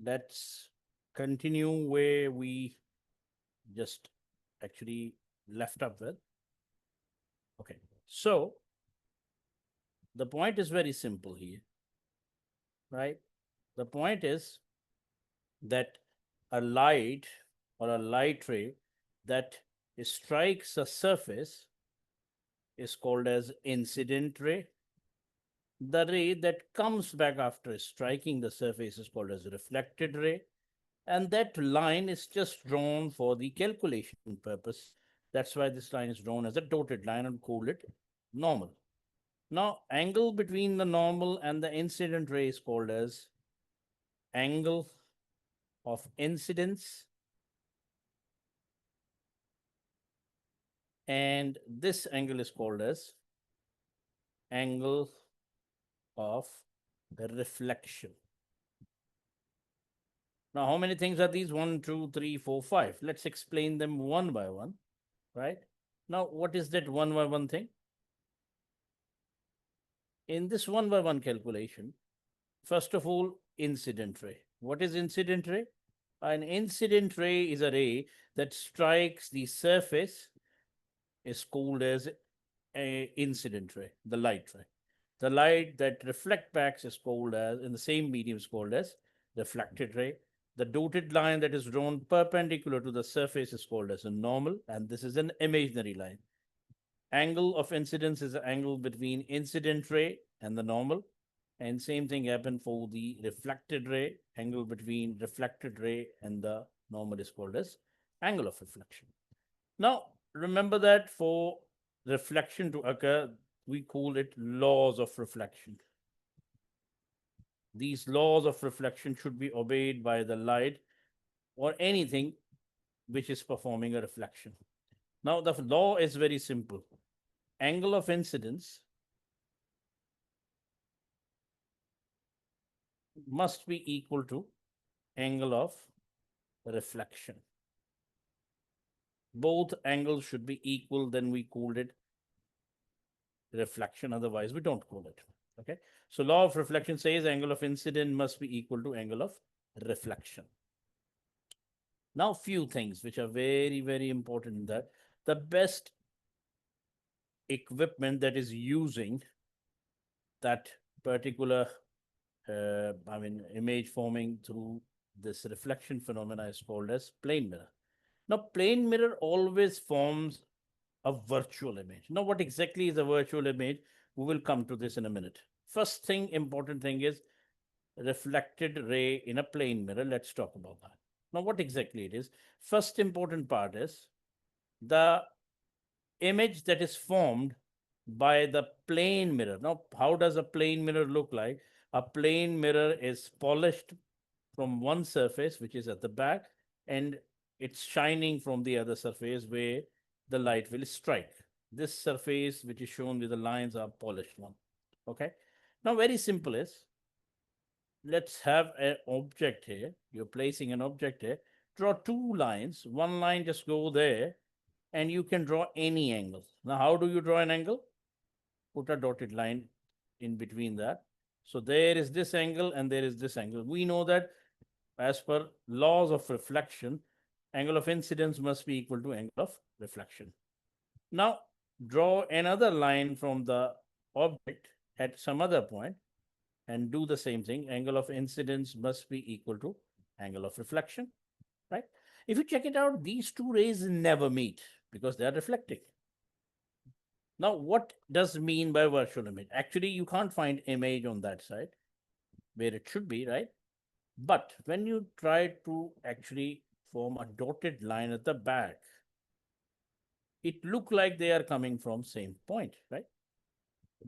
let's continue where we just actually left up with. Okay, so the point is very simple here, right? The point is that a light or a light ray that strikes a surface is called as incident ray. The ray that comes back after striking the surface is called as reflected ray. And that line is just drawn for the calculation purpose. That's why this line is drawn as a dotted line and call it normal. Now, angle between the normal and the incident ray is called as angle of incidence. And this angle is called as angle of reflection. Now, how many things are these? 1, 2, 3, 4, 5. Let's explain them one by one, right? Now, what is that one by one thing? In this one by one calculation, first of all, incident ray. What is incident ray? An incident ray is a ray that strikes the surface, is called as a incident ray, the light ray. The light that reflect back is called as, in the same medium, is called as reflected ray. The dotted line that is drawn perpendicular to the surface is called as a normal, and this is an imaginary line. Angle of incidence is the angle between incident ray and the normal. And same thing happened for the reflected ray. Angle between reflected ray and the normal is called as angle of reflection. Now, remember that for reflection to occur, we call it laws of reflection. These laws of reflection should be obeyed by the light or anything which is performing a reflection. Now, the law is very simple. Angle of incidence must be equal to angle of reflection. Both angles should be equal, then we called it reflection. Otherwise, we don't call it. Okay. So law of reflection says angle of incidence must be equal to angle of reflection. Now, few things which are very, very important in that. The best equipment that is using that particular image forming through this reflection phenomena is called as plane mirror. Now, plane mirror always forms a virtual image. Now, what exactly is a virtual image? We will come to this in a minute. First thing, important thing is reflected ray in a plane mirror. Let's talk about that. Now, what exactly it is? First important part is the image that is formed by the plane mirror. Now, how does a plane mirror look like? A plane mirror is polished from one surface, which is at the back, and it's shining from the other surface where the light will strike. This surface, which is shown with the lines, are polished one. Okay. Now, very simple is, let's have an object here. You're placing an object here. Draw two lines. One line just go there, and you can draw any angle. Now, how do you draw an angle? Put a dotted line in between that. So there is this angle and there is this angle. We know that as per laws of reflection, angle of incidence must be equal to angle of reflection. Now, draw another line from the object at some other point and do the same thing. Angle of incidence must be equal to angle of reflection, right? If you check it out, these two rays never meet because they are reflecting. Now, what does mean by virtual image? Actually, you can't find image on that side where it should be, right? But when you try to actually form a dotted line at the back, it look like they are coming from same point, right?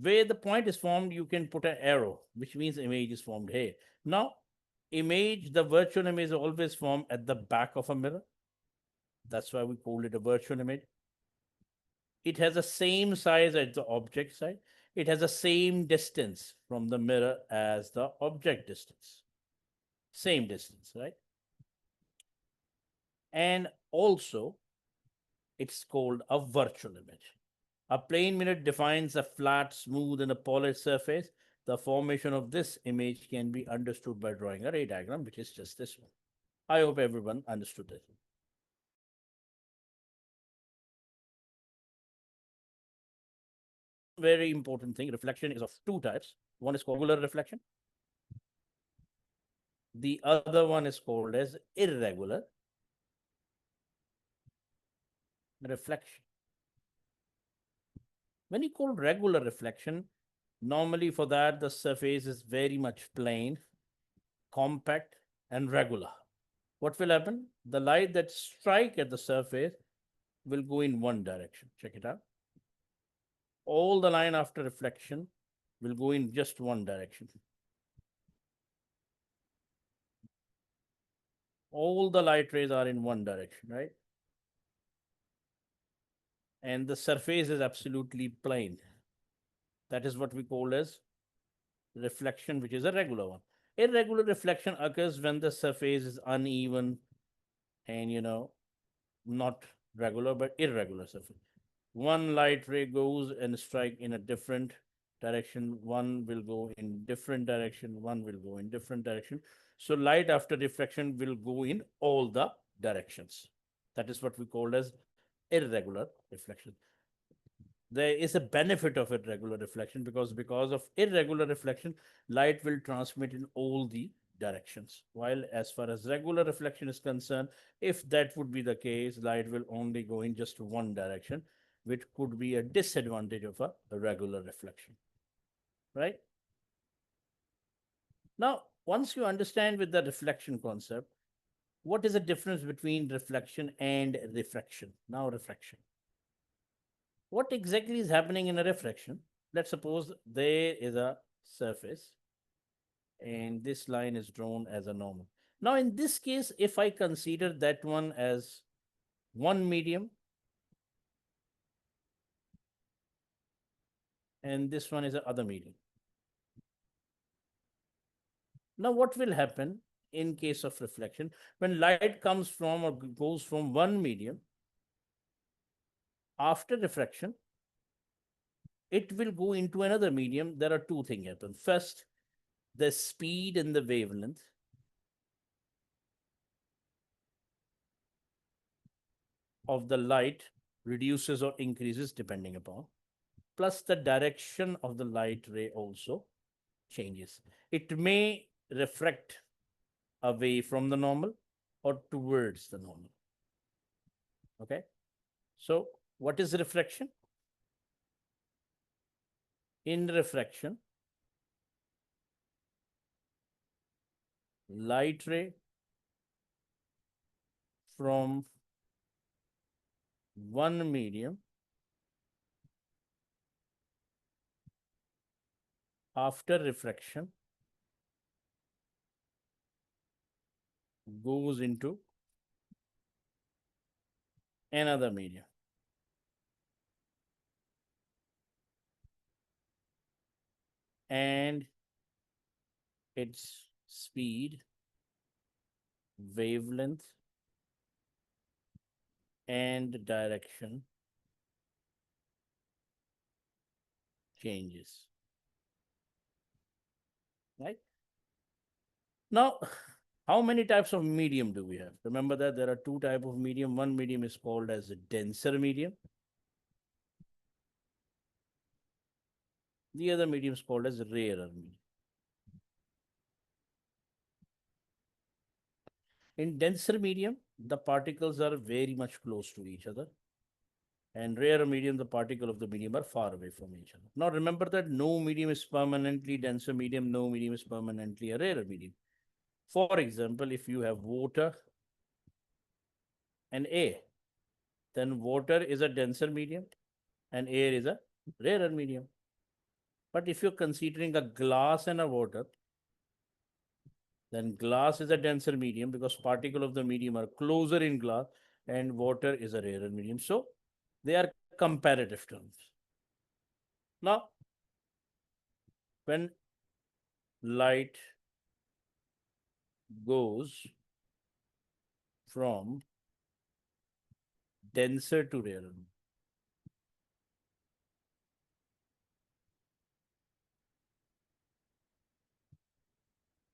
Where the point is formed, you can put an arrow, which means image is formed here. Now, image, the virtual image is always formed at the back of a mirror. That's why we call it a virtual image. It has the same size as the object side. It has the same distance from the mirror as the object distance. Same distance, right? And also, it's called a virtual image. A plane mirror defines a flat, smooth, and a polished surface the formation of this image can be understood by drawing a ray diagram, which is just this one. I hope everyone understood this. Very important thing, reflection is of two types. One is called regular reflection. The other one is called as irregular reflection. When you call regular reflection, normally for that the surface is very much plain, compact, and regular. What will happen? The light that strike at the surface will go in one direction. Check it out. All the line after reflection will go in just one direction. All the light rays are in one direction, right? And the surface is absolutely plain. That is what we call as reflection, which is a regular one. Irregular reflection occurs when the surface is uneven and, not regular, but irregular surface. One light ray goes and strike in a different direction, one will go in different direction, one will go in different direction. So light after reflection will go in all the directions. That is what we call as irregular reflection. There is a benefit of irregular reflection because of irregular reflection, light will transmit in all the directions. While as far as regular reflection is concerned, if that would be the case, light will only go in just one direction, which could be a disadvantage of a regular reflection, right? Now, once you understand with the reflection concept, what is the difference between reflection and refraction? Now, refraction. What exactly is happening in a refraction? Let's suppose there is a surface and this line is drawn as a normal. Now, in this case, if I consider that one as one medium and this one is the other medium. Now, what will happen in case of reflection? When light comes from or goes from one medium, after refraction, it will go into another medium. There are two things happen. First, the speed and the wavelength of the light reduces or increases depending upon. Plus, the direction of the light ray also changes. It may refract away from the normal or towards the normal. Okay. So, what is refraction? In refraction, light ray from one medium after refraction goes into another medium. And its speed, wavelength, and direction changes. Right? Now, how many types of medium do we have? Remember that there are two types of medium. One medium is called as a denser medium. The other medium is called as rarer medium. In denser medium, the particles are very much close to each other. And rarer medium, the particle of the medium are far away from each other. Now remember that no medium is permanently denser medium, no medium is permanently a rarer medium. For example, if you have water and air, then water is a denser medium and air is a rarer medium. But if you're considering a glass and a water, then glass is a denser medium because particles of the medium are closer in glass and water is a rarer medium. So they are comparative terms. Now, when light goes from denser to rarer,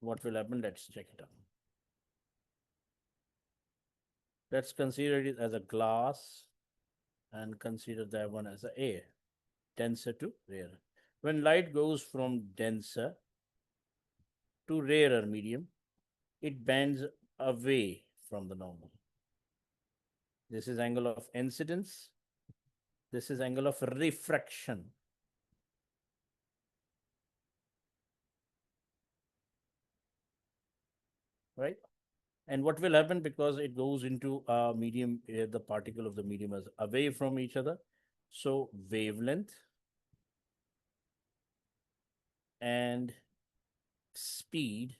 what will happen? Let's check it out. Let's consider it as a glass and consider that one as a air, denser to rarer. When light goes from denser to rarer medium, it bends away from the normal. This is angle of incidence. This is angle of refraction. Right? And what will happen, because it goes into a medium, the particle of the medium is away from each other. So wavelength and speed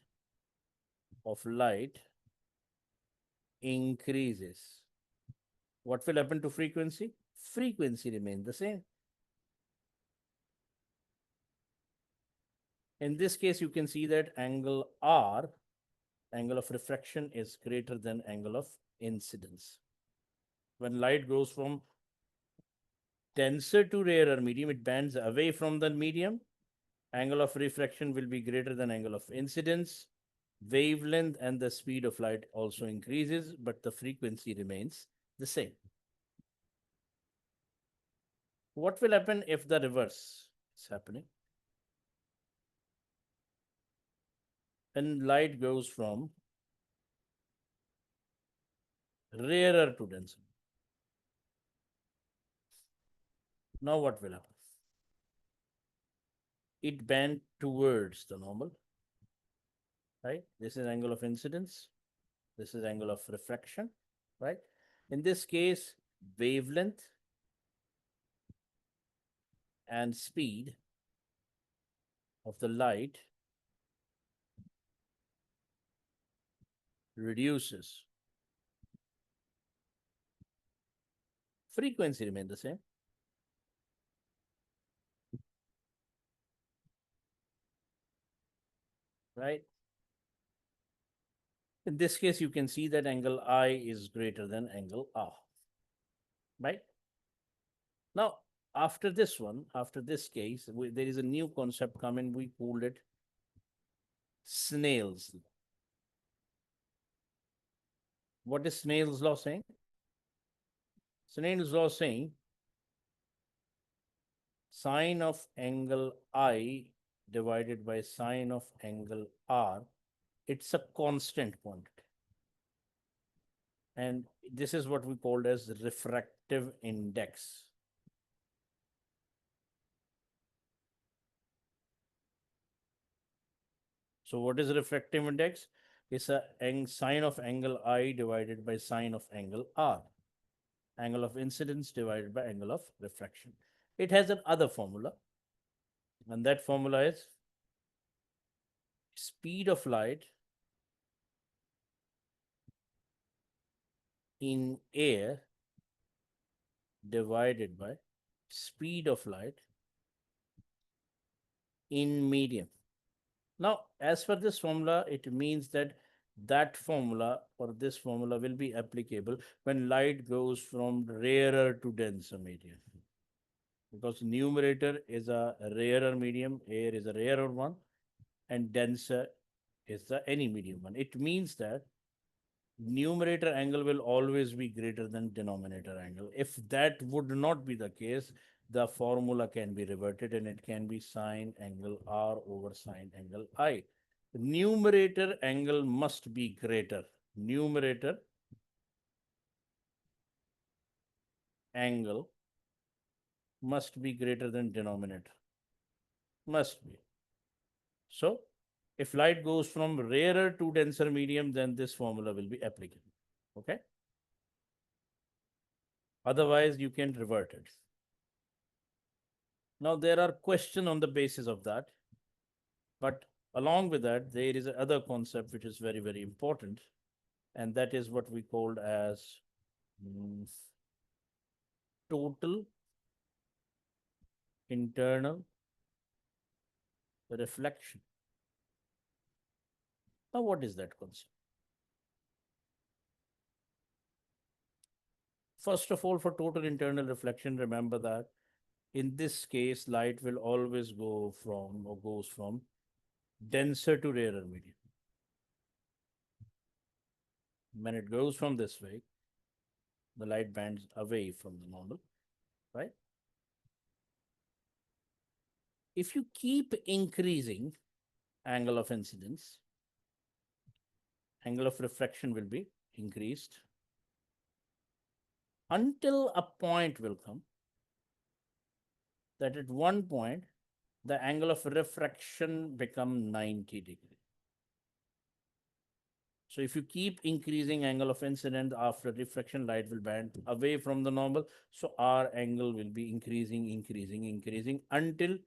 of light increases. What will happen to frequency? Frequency remains the same. In this case, you can see that angle R, angle of refraction, is greater than angle of incidence. When light goes from denser to rarer medium, it bends away from the medium. Angle of refraction will be greater than angle of incidence. Wavelength and the speed of light also increases, but the frequency remains the same. What will happen if the reverse is happening? When light goes from rarer to denser. Now what will happen? It bends towards the normal, right? This is angle of incidence. This is angle of refraction, right? In this case, wavelength and speed of the light reduces. Frequency remains the same. Right? In this case, you can see that angle I is greater than angle R. Right? Now, after this one, after this case, there is a new concept coming. We called it Snell's law. What is Snell's law saying? Snell's law saying sine of angle I divided by sine of angle R, it's a constant quantity. And this is what we called as refractive index. So what is refractive index? It's a sine of angle I divided by sine of angle R. Angle of incidence divided by angle of refraction. It has another formula, and that formula is speed of light in air divided by speed of light in medium. Now, as for this formula, it means that that formula or this formula will be applicable when light goes from rarer to denser medium. Because numerator is a rarer medium, air is a rarer one, and denser is the any medium one. It means that numerator angle will always be greater than denominator angle. If that would not be the case, the formula can be reverted and it can be sine angle R over sine angle I. Numerator angle must be greater. Numerator angle must be greater than denominator. Must be. So, if light goes from rarer to denser medium, then this formula will be applicable. Okay? Otherwise, you can revert it. Now, there are questions on the basis of that. But along with that, there is another concept which is very, very important. And that is what we called as total internal reflection. Now, what is that concept? First of all, for total internal reflection, remember that in this case, light will always go from or goes from denser to rarer medium. When it goes from this way, the light bends away from the normal, right? If you keep increasing angle of incidence, angle of refraction will be increased until a point will come that at one point the angle of refraction become 90 degrees. So if you keep increasing angle of incidence after refraction, light will bend away from the normal. So our angle will be increasing until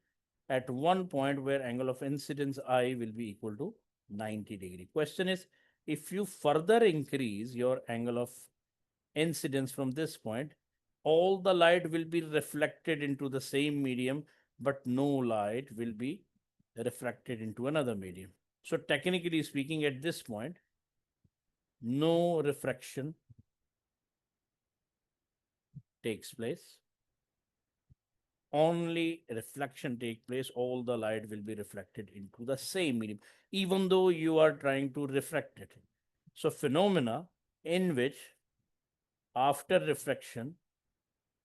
at one point where angle of incidence I will be equal to 90 degree. Question is, if you further increase your angle of incidence from this point, all the light will be reflected into the same medium, but no light will be refracted into another medium. So technically speaking, at this point, no refraction takes place. Only reflection takes place. All the light will be reflected into the same medium, even though you are trying to refract it. So phenomena in which after refraction,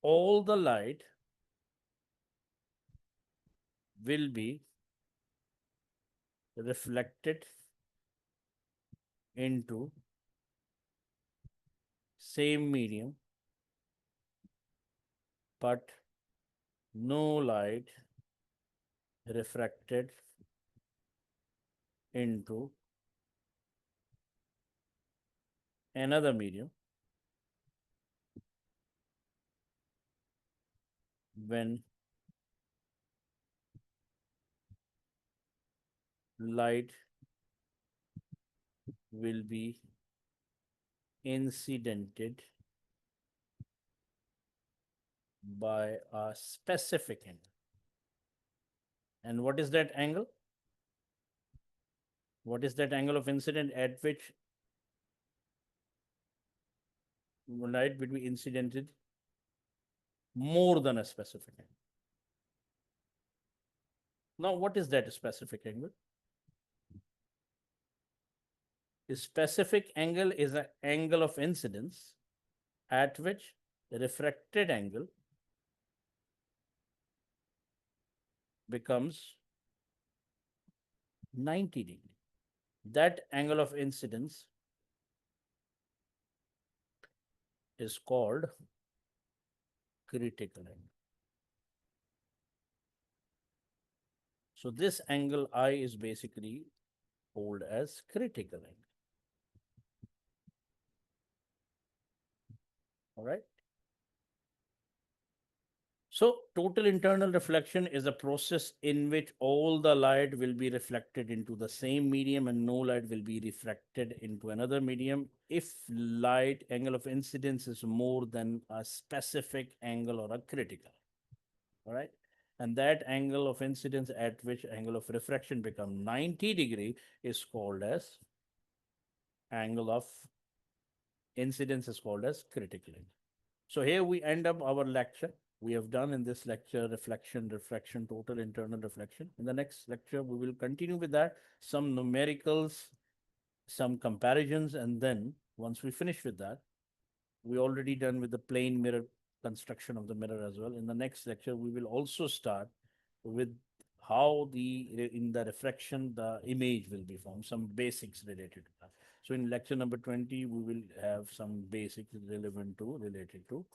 all the light will be reflected into same medium, but no light refracted into another medium when light will be incidented by a specific angle. And what is that angle? What is that angle of incidence at which light will be incidented more than a specific angle? Now, what is that specific angle? The specific angle is an angle of incidence at which the refracted angle becomes 90 degree. That angle of incidence is called critical angle. So this angle I is basically called as critical angle. All right. So total internal reflection is a process in which all the light will be reflected into the same medium and no light will be refracted into another medium if light angle of incidence is more than a specific angle or a critical. All right. And that angle of incidence at which angle of refraction become 90 degree is called as angle of incidence is called as critical angle. So here we end up our lecture. We have done in this lecture reflection, refraction, total internal reflection. In the next lecture, we will continue with that, some numericals, some comparisons, and then once we finish with that, we already done with the plane mirror construction of the mirror as well. In the next lecture, we will also start with how in the refraction the image will be formed, some basics related to that. So in lecture number 20, we will have some basics related to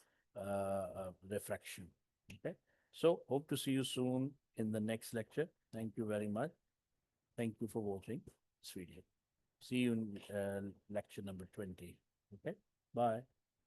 refraction. Okay. So hope to see you soon in the next lecture. Thank you very much. Thank you for watching this video. See you in lecture number 20. Okay. Bye.